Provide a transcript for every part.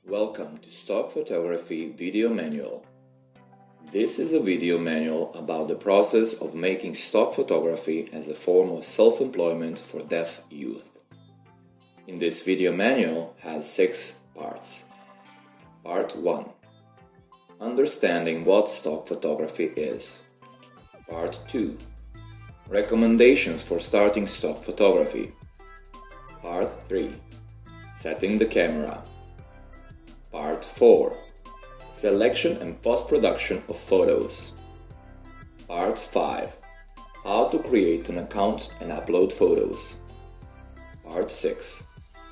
Welcome to Stock Photography Video Manual. This is a video manual about the process of making stock photography as a form of self-employment for deaf youth. In this video manual has 6 parts. Part 1. Understanding what stock photography is. Part 2. Recommendations for starting stock photography. Part 3. Setting the camera. Part 4. Selection and post-production of photos. Part 5. How to create an account and upload photos. Part 6.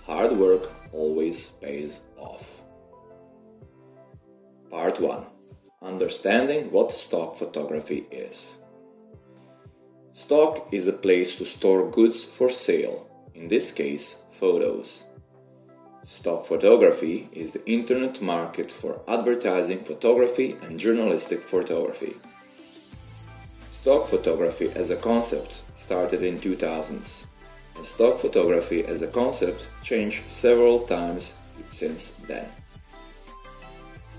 Hard work always pays off. Part 1. Understanding what stock photography is. Stock is a place to store goods for sale, in this case, photos. Stock photography is the internet market for advertising photography and journalistic photography. Stock photography as a concept started in 2000s, and stock photography as a concept changed several times since then.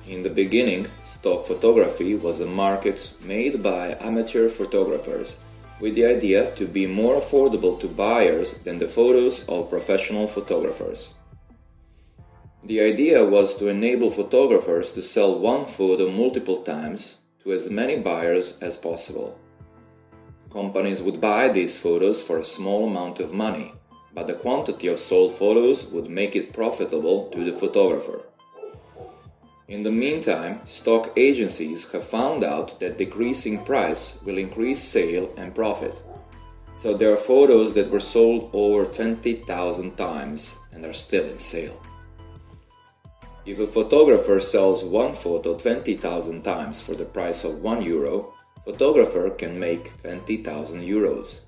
In the beginning, stock photography was a market made by amateur photographers with the idea to be more affordable to buyers than the photos of professional photographers. The idea was to enable photographers to sell one photo multiple times to as many buyers as possible. Companies would buy these photos for a small amount of money, but the quantity of sold photos would make it profitable to the photographer. In the meantime, stock agencies have found out that decreasing price will increase sale and profit. So there are photos that were sold over 20,000 times and are still in sale. If a photographer sells one photo 20,000 times for the price of €1, photographer can make 20,000 euros.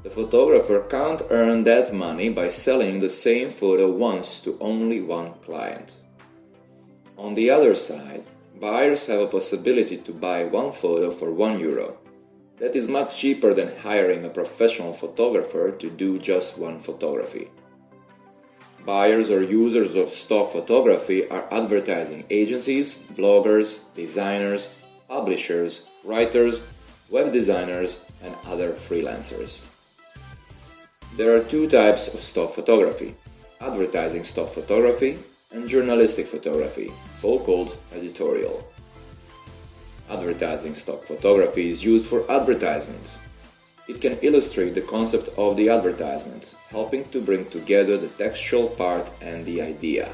The photographer can't earn that money by selling the same photo once to only one client. On the other side, buyers have a possibility to buy one photo for €1. That is much cheaper than hiring a professional photographer to do just one photography. Buyers or users of stock photography are advertising agencies, bloggers, designers, publishers, writers, web designers, and other freelancers. There are 2 types of stock photography: advertising stock photography and journalistic photography, so-called editorial. Advertising stock photography is used for advertisement. It can illustrate the concept of the advertisement, helping to bring together the textual part and the idea.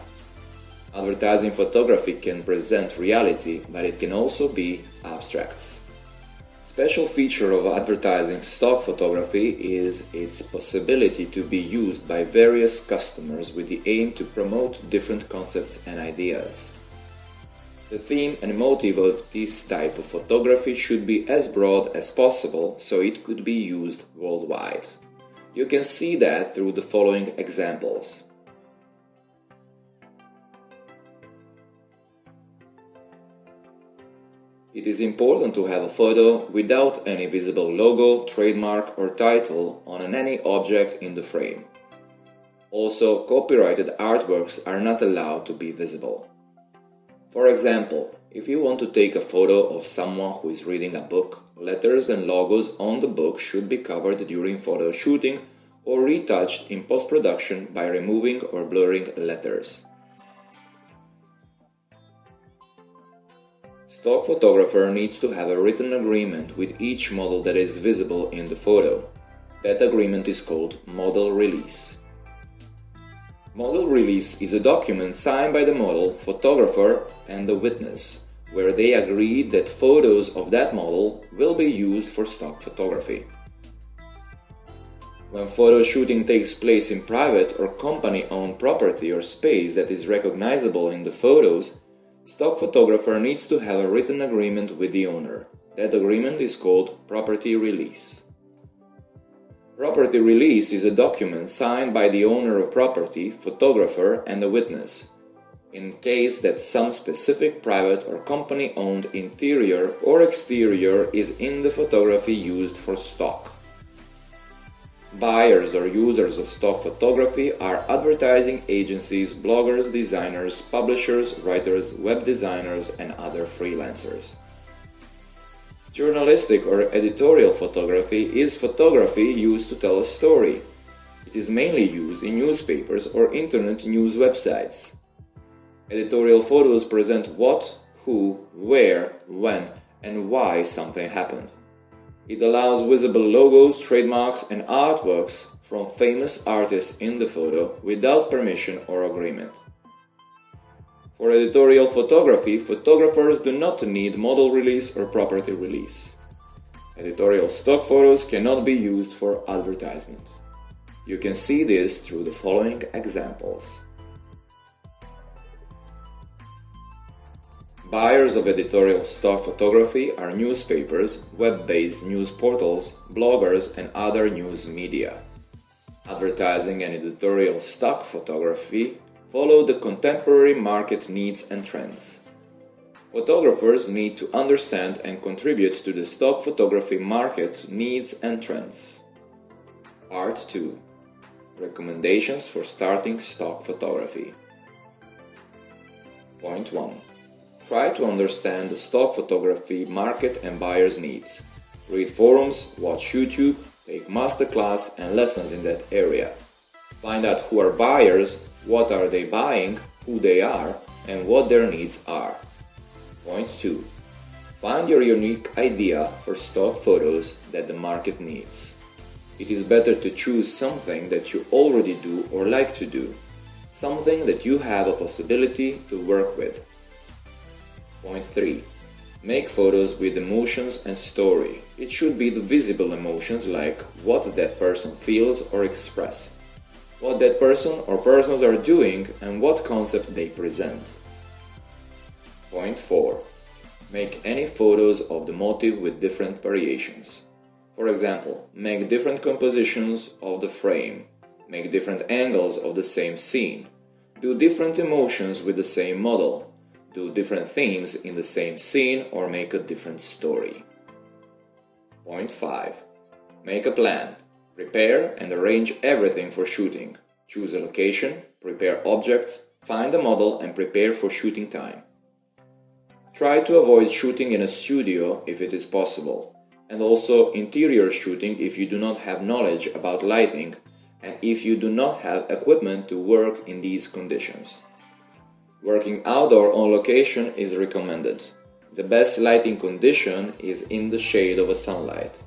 Advertising photography can present reality, but it can also be abstracts. Special feature of advertising stock photography is its possibility to be used by various customers with the aim to promote different concepts and ideas. The theme and motive of this type of photography should be as broad as possible so it could be used worldwide. You can see that through the following examples. It is important to have a photo without any visible logo, trademark or title on any object in the frame. Also, copyrighted artworks are not allowed to be visible. For example, if you want to take a photo of someone who is reading a book, letters and logos on the book should be covered during photo shooting or retouched in post-production by removing or blurring letters. Stock photographer needs to have a written agreement with each model that is visible in the photo. That agreement is called model release. Model release is a document signed by the model, photographer, and the witness, where they agree that photos of that model will be used for stock photography. When photo shooting takes place in private or company-owned property or space that is recognizable in the photos, stock photographer needs to have a written agreement with the owner. That agreement is called property release. Property release is a document signed by the owner of property, photographer, and the witness, in case that some specific private or company-owned interior or exterior is in the photography used for stock. Buyers or users of stock photography are advertising agencies, bloggers, designers, publishers, writers, web designers, and other freelancers. Journalistic or editorial photography is photography used to tell a story. It is mainly used in newspapers or internet news websites. Editorial photos present what, who, where, when, and why something happened. It allows visible logos, trademarks, and artworks from famous artists in the photo without permission or agreement. For editorial photography, photographers do not need model release or property release. Editorial stock photos cannot be used for advertisement. You can see this through the following examples. Buyers of editorial stock photography are newspapers, web-based news portals, bloggers, and other news media. Advertising and editorial stock photography follow the contemporary market needs and trends. Photographers need to understand and contribute to the stock photography market needs and trends. Part 2. Recommendations for starting stock photography. Point 1. Try to understand the stock photography market and buyers' needs. Read forums, watch YouTube, take masterclass and lessons in that area. Find out who are buyers, what are they buying, who they are, and what their needs are. Point 2. Find your unique idea for stock photos that the market needs. It is better to choose something that you already do or like to do, something that you have a possibility to work with. Point 3. Make photos with emotions and story. It should be the visible emotions like what that person feels or express, what that person or persons are doing and what concept they present. Point 4. Make any photos of the motive with different variations. For example, make different compositions of the frame, make different angles of the same scene, do different emotions with the same model, do different themes in the same scene or make a different story. Point 5. Make a plan. Prepare and arrange everything for shooting. Choose a location, prepare objects, find a model and prepare for shooting time. Try to avoid shooting in a studio if it is possible, and also interior shooting if you do not have knowledge about lighting and if you do not have equipment to work in these conditions. Working outdoor on location is recommended. The best lighting condition is in the shade of a sunlight.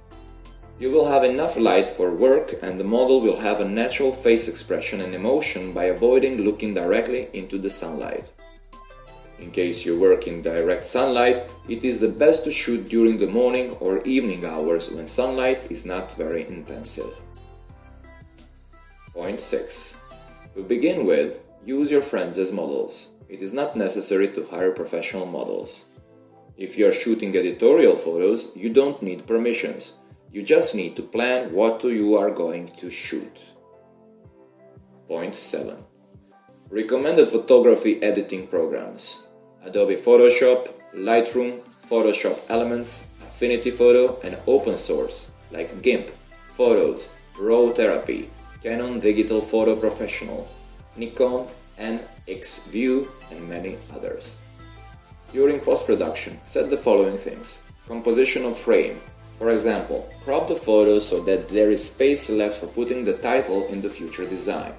You will have enough light for work and the model will have a natural face expression and emotion by avoiding looking directly into the sunlight. In case you work in direct sunlight, it is the best to shoot during the morning or evening hours when sunlight is not very intensive. Point 6. To begin with, use your friends as models. It is not necessary to hire professional models. If you are shooting editorial photos, you don't need permissions. You just need to plan what you are going to shoot. Point 7. Recommended photography editing programs: Adobe Photoshop, Lightroom, Photoshop Elements, Affinity Photo, and open source like GIMP, Photos, Raw Therapy, Canon Digital Photo Professional, Nikon NX View, and many others. During post-production, set the following things. Composition of frame. For example, crop the photo so that there is space left for putting the title in the future design.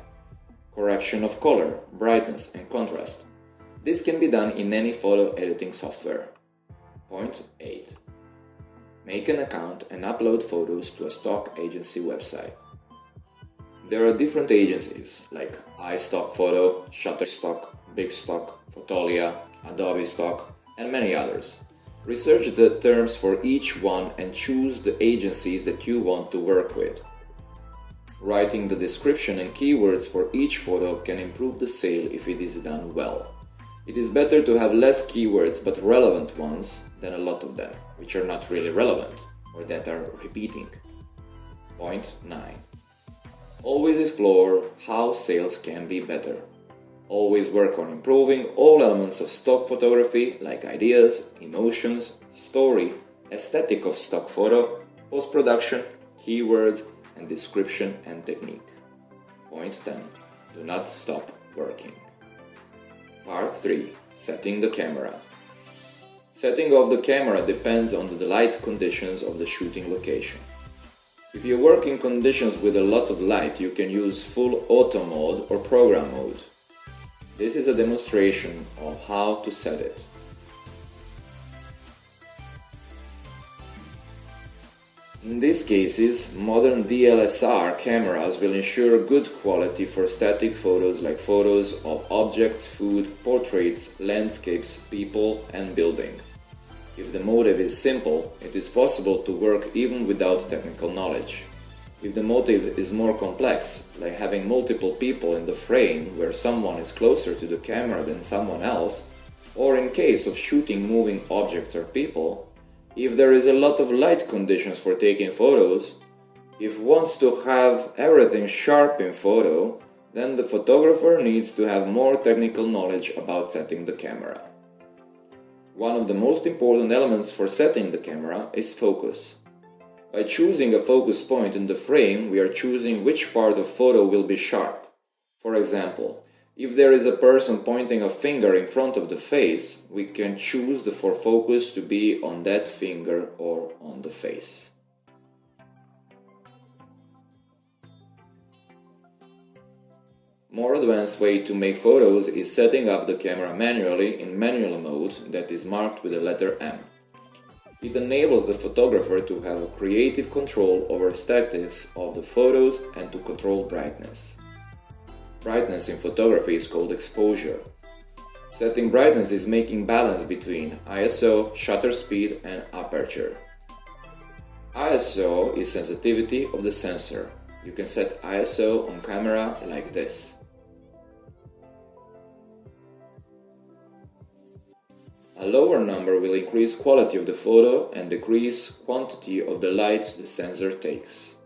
Correction of color, brightness, and contrast. This can be done in any photo editing software. Point 8. Make an account and upload photos to a stock agency website. There are different agencies like iStock, Shutterstock, Big Stock, Fotolia, Adobe Stock, and many others. Research the terms for each one and choose the agencies that you want to work with. Writing the description and keywords for each photo can improve the sale if it is done well. It is better to have less keywords but relevant ones than a lot of them, which are not really relevant or that are repeating. Point 9. Always explore how sales can be better. Always work on improving all elements of stock photography like ideas, emotions, story, aesthetic of stock photo, post-production, keywords, and description and technique. Point 10. Do not stop working. Part 3. Setting the camera. Setting of the camera depends on the light conditions of the shooting location. If you work in conditions with a lot of light, you can use full auto mode or program mode. This is a demonstration of how to set it. In these cases, modern DSLR cameras will ensure good quality for static photos like photos of objects, food, portraits, landscapes, people and building. If the motive is simple, it is possible to work even without technical knowledge. If the motive is more complex, like having multiple people in the frame where someone is closer to the camera than someone else, or in case of shooting moving objects or people, if there is a lot of light conditions for taking photos, if wants to have everything sharp in photo, then the photographer needs to have more technical knowledge about setting the camera. One of the most important elements for setting the camera is focus. By choosing a focus point in the frame, we are choosing which part of photo will be sharp. For example, if there is a person pointing a finger in front of the face, we can choose for focus to be on that finger or on the face. More advanced way to make photos is setting up the camera manually in manual mode that is marked with the letter M. It enables the photographer to have a creative control over aesthetics of the photos and to control brightness. Brightness in photography is called exposure. Setting brightness is making balance between ISO, shutter speed and aperture. ISO is sensitivity of the sensor. You can set ISO on camera like this. A lower number will increase quality of the photo and decrease quantity of the light the sensor takes.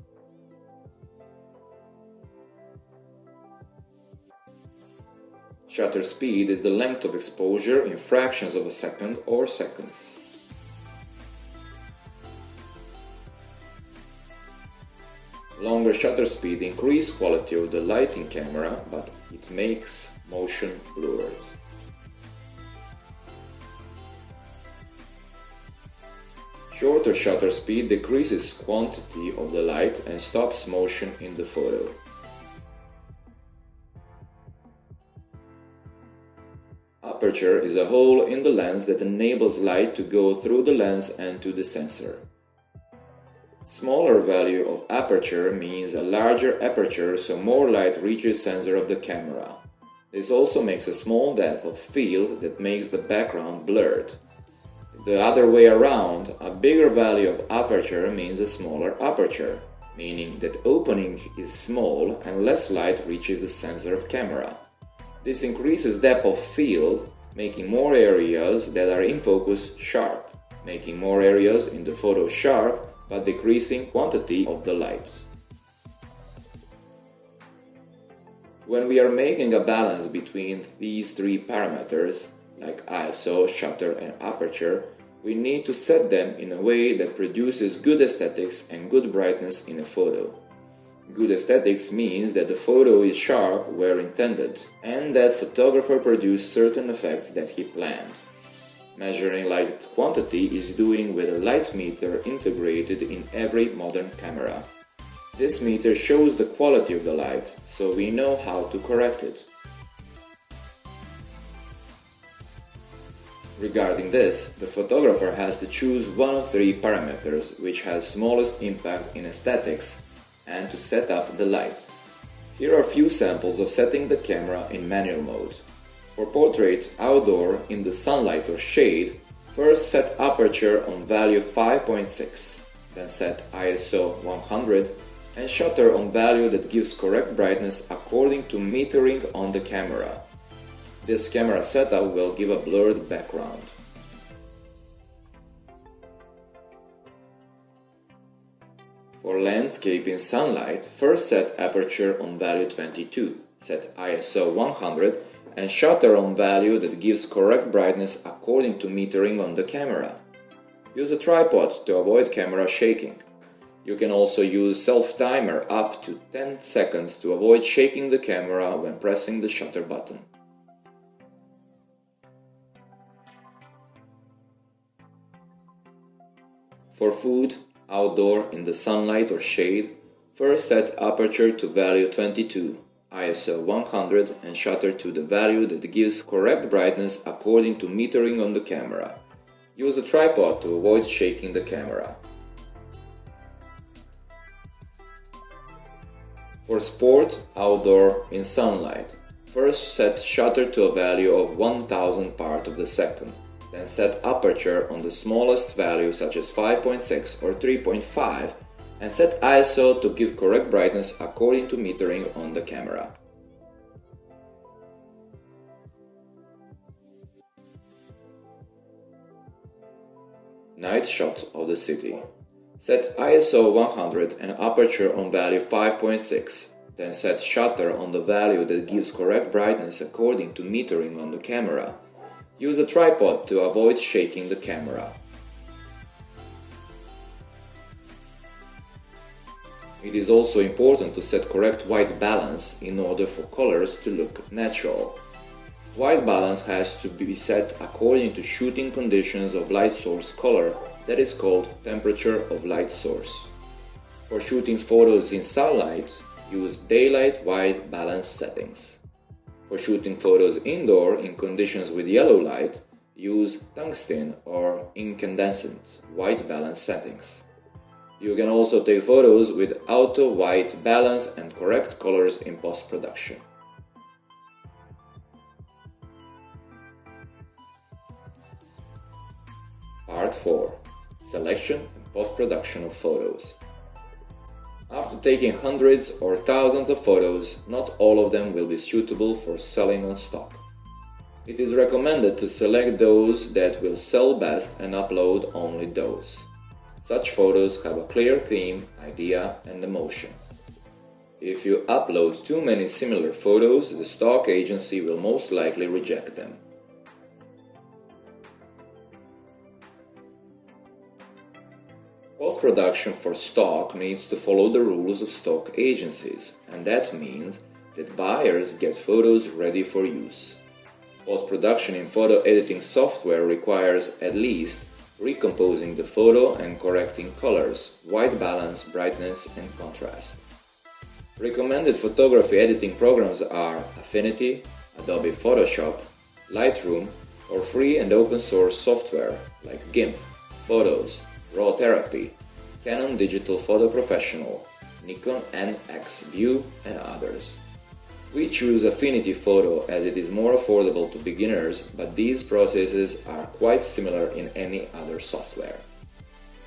Shutter speed is the length of exposure in fractions of a second or seconds. Longer shutter speed increases quality of the light in camera, but it makes motion blurred. Shorter shutter speed decreases quantity of the light and stops motion in the photo. Aperture is a hole in the lens that enables light to go through the lens and to the sensor. Smaller value of aperture means a larger aperture, so more light reaches sensor of the camera. This also makes a small depth of field that makes the background blurred. The other way around, a bigger value of aperture means a smaller aperture, meaning that opening is small and less light reaches the sensor of camera. This increases depth of field, making more areas that are in focus sharp, making more areas in the photo sharp but decreasing quantity of the light. When we are making a balance between these three parameters, like ISO, shutter and aperture, we need to set them in a way that produces good aesthetics and good brightness in a photo. Good aesthetics means that the photo is sharp where intended, and that photographer produced certain effects that he planned. Measuring light quantity is doing with a light meter integrated in every modern camera. This meter shows the quality of the light, so we know how to correct it. Regarding this, the photographer has to choose one of three parameters which has smallest impact in aesthetics and to set up the light. Here are a few samples of setting the camera in manual mode. For portrait, outdoor, in the sunlight or shade, first set aperture on value 5.6, then set ISO 100 and shutter on value that gives correct brightness according to metering on the camera. This camera setup will give a blurred background. For landscape in sunlight, first set aperture on value 22, set ISO 100 and shutter on value that gives correct brightness according to metering on the camera. Use a tripod to avoid camera shaking. You can also use self-timer up to 10 seconds to avoid shaking the camera when pressing the shutter button. For food, outdoor, in the sunlight or shade, first set aperture to value 22, ISO 100 and shutter to the value that gives correct brightness according to metering on the camera. Use a tripod to avoid shaking the camera. For sport, outdoor, in sunlight, first set shutter to a value of 1000 part of the second, then set aperture on the smallest value such as 5.6 or 3.5 and set ISO to give correct brightness according to metering on the camera. Night shot of the city. Set ISO 100 and aperture on value 5.6, then set shutter on the value that gives correct brightness according to metering on the camera. Use a tripod to avoid shaking the camera. It is also important to set correct white balance in order for colors to look natural. White balance has to be set according to shooting conditions of light source color, that is called temperature of light source. For shooting photos in sunlight, use daylight white balance settings. For shooting photos indoor in conditions with yellow light, use tungsten or incandescent white balance settings. You can also take photos with auto white balance and correct colors in post-production. Part 4. Selection and post-production of photos. After taking hundreds or thousands of photos, not all of them will be suitable for selling on stock. It is recommended to select those that will sell best and upload only those. Such photos have a clear theme, idea, and emotion. If you upload too many similar photos, the stock agency will most likely reject them. Post-production for stock needs to follow the rules of stock agencies, and that means that buyers get photos ready for use. Post-production in photo editing software requires at least recomposing the photo and correcting colors, white balance, brightness, and contrast. Recommended photography editing programs are Affinity, Adobe Photoshop, Lightroom, or free and open source software like GIMP, Photos, Raw Therapy, Canon Digital Photo Professional, Nikon NX View, and others. We choose Affinity Photo as it is more affordable to beginners, but these processes are quite similar in any other software.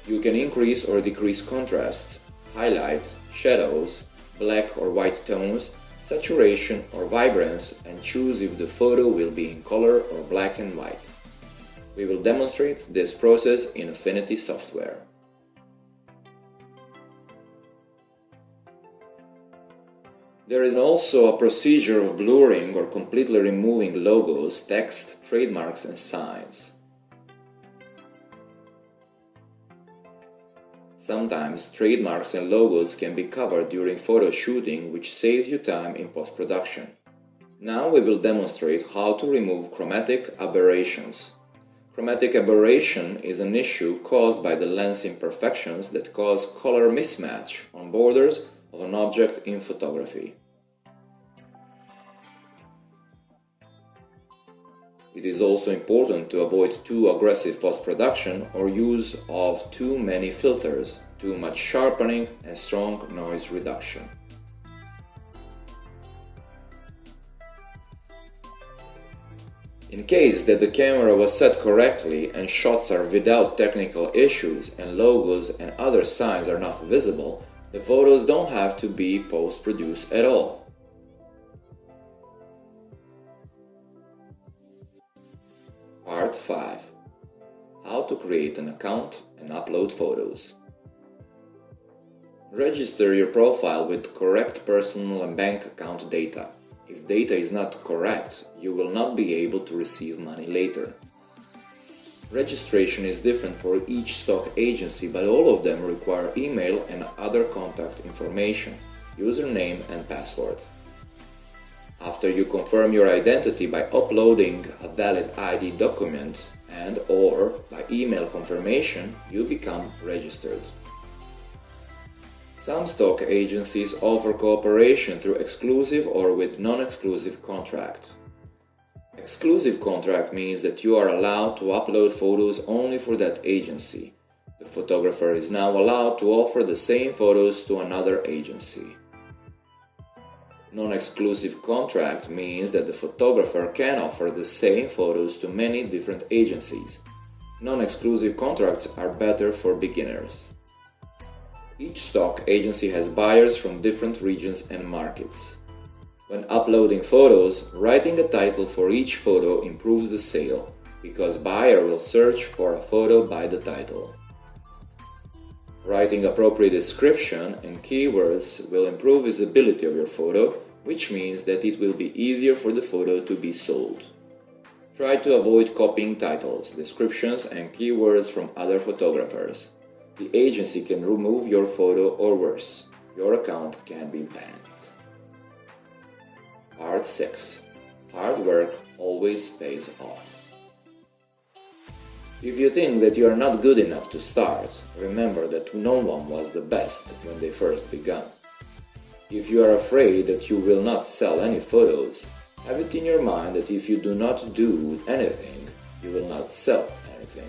You can increase or decrease contrasts, highlight, shadows, black or white tones, saturation or vibrance, and choose if the photo will be in color or black and white. We will demonstrate this process in Affinity software. There is also a procedure of blurring or completely removing logos, text, trademarks, and signs. Sometimes trademarks and logos can be covered during photo shooting, which saves you time in post-production. Now we will demonstrate how to remove chromatic aberrations. Chromatic aberration is an issue caused by the lens imperfections that cause color mismatch on borders of an object in photography. It is also important to avoid too aggressive post-production or use of too many filters, too much sharpening, and strong noise reduction. In case that the camera was set correctly and shots are without technical issues and logos and other signs are not visible, the photos don't have to be post-produced at all. Part 5. How to create an account and upload photos. Register your profile with correct personal and bank account data. If data is not correct, you will not be able to receive money later. Registration is different for each stock agency, but all of them require email and other contact information, username and password. After you confirm your identity by uploading a valid ID document and/or by email confirmation, you become registered. Some stock agencies offer cooperation through exclusive or with non-exclusive contract. Exclusive contract means that you are allowed to upload photos only for that agency. The photographer is now allowed to offer the same photos to another agency. Non-exclusive contract means that the photographer can offer the same photos to many different agencies. Non-exclusive contracts are better for beginners. Each stock agency has buyers from different regions and markets. When uploading photos, writing a title for each photo improves the sale, because buyer will search for a photo by the title. Writing appropriate description and keywords will improve visibility of your photo, which means that it will be easier for the photo to be sold. Try to avoid copying titles, descriptions and keywords from other photographers. The agency can remove your photo or worse, your account can be banned. Part 6. Hard work always pays off. If you think that you are not good enough to start, remember that no one was the best when they first began. If you are afraid that you will not sell any photos, have it in your mind that if you do not do anything, you will not sell anything.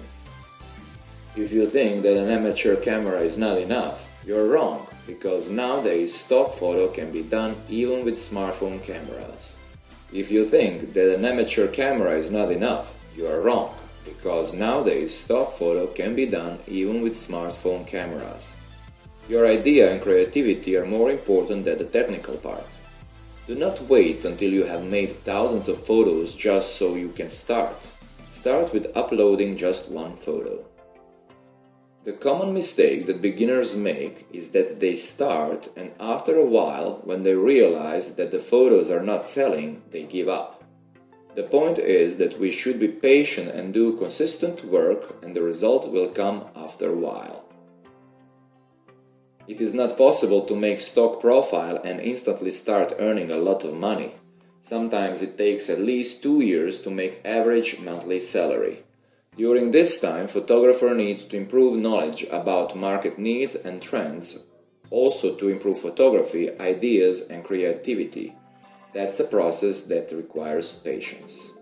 If you think that an amateur camera is not enough, you're wrong, because nowadays stock photo can be done even with smartphone cameras. If you think that an amateur camera is not enough, you are wrong, because nowadays stock photo can be done even with smartphone cameras. Your idea and creativity are more important than the technical part. Do not wait until you have made thousands of photos just so you can start. Start with uploading just one photo. The common mistake that beginners make is that they start and after a while, when they realize that the photos are not selling, they give up. The point is that we should be patient and do consistent work, and the result will come after a while. It is not possible to make stock profile and instantly start earning a lot of money. Sometimes it takes at least 2 years to make average monthly salary. During this time, photographer needs to improve knowledge about market needs and trends, also to improve photography, ideas and creativity. That's a process that requires patience.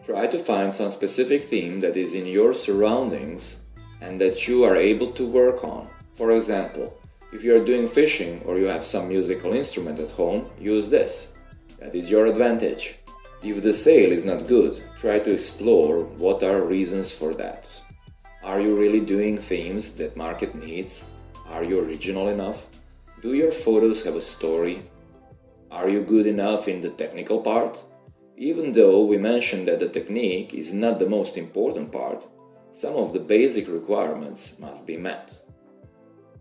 Try to find some specific theme that is in your surroundings and that you are able to work on. For example, if you are doing fishing or you have some musical instrument at home, use this. That is your advantage. If the sale is not good, try to explore what are reasons for that. Are you really doing themes that market needs? Are you original enough? Do your photos have a story? Are you good enough in the technical part? Even though we mentioned that the technique is not the most important part, some of the basic requirements must be met.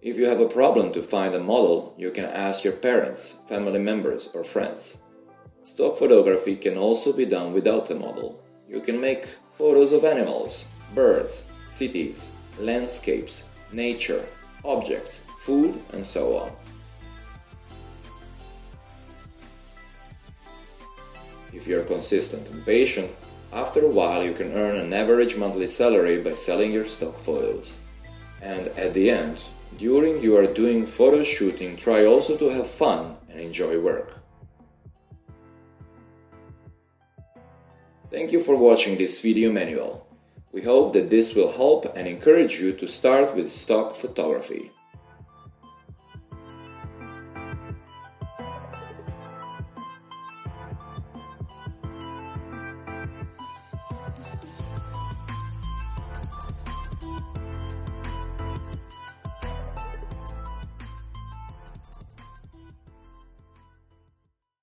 If you have a problem to find a model, you can ask your parents, family members or friends. Stock photography can also be done without a model. You can make photos of animals, birds, cities, landscapes, nature, objects, food and so on. If you are consistent and patient, after a while you can earn an average monthly salary by selling your stock photos. And at the end, during you are doing photo shooting, try also to have fun and enjoy work. Thank you for watching this video manual. We hope that this will help and encourage you to start with stock photography.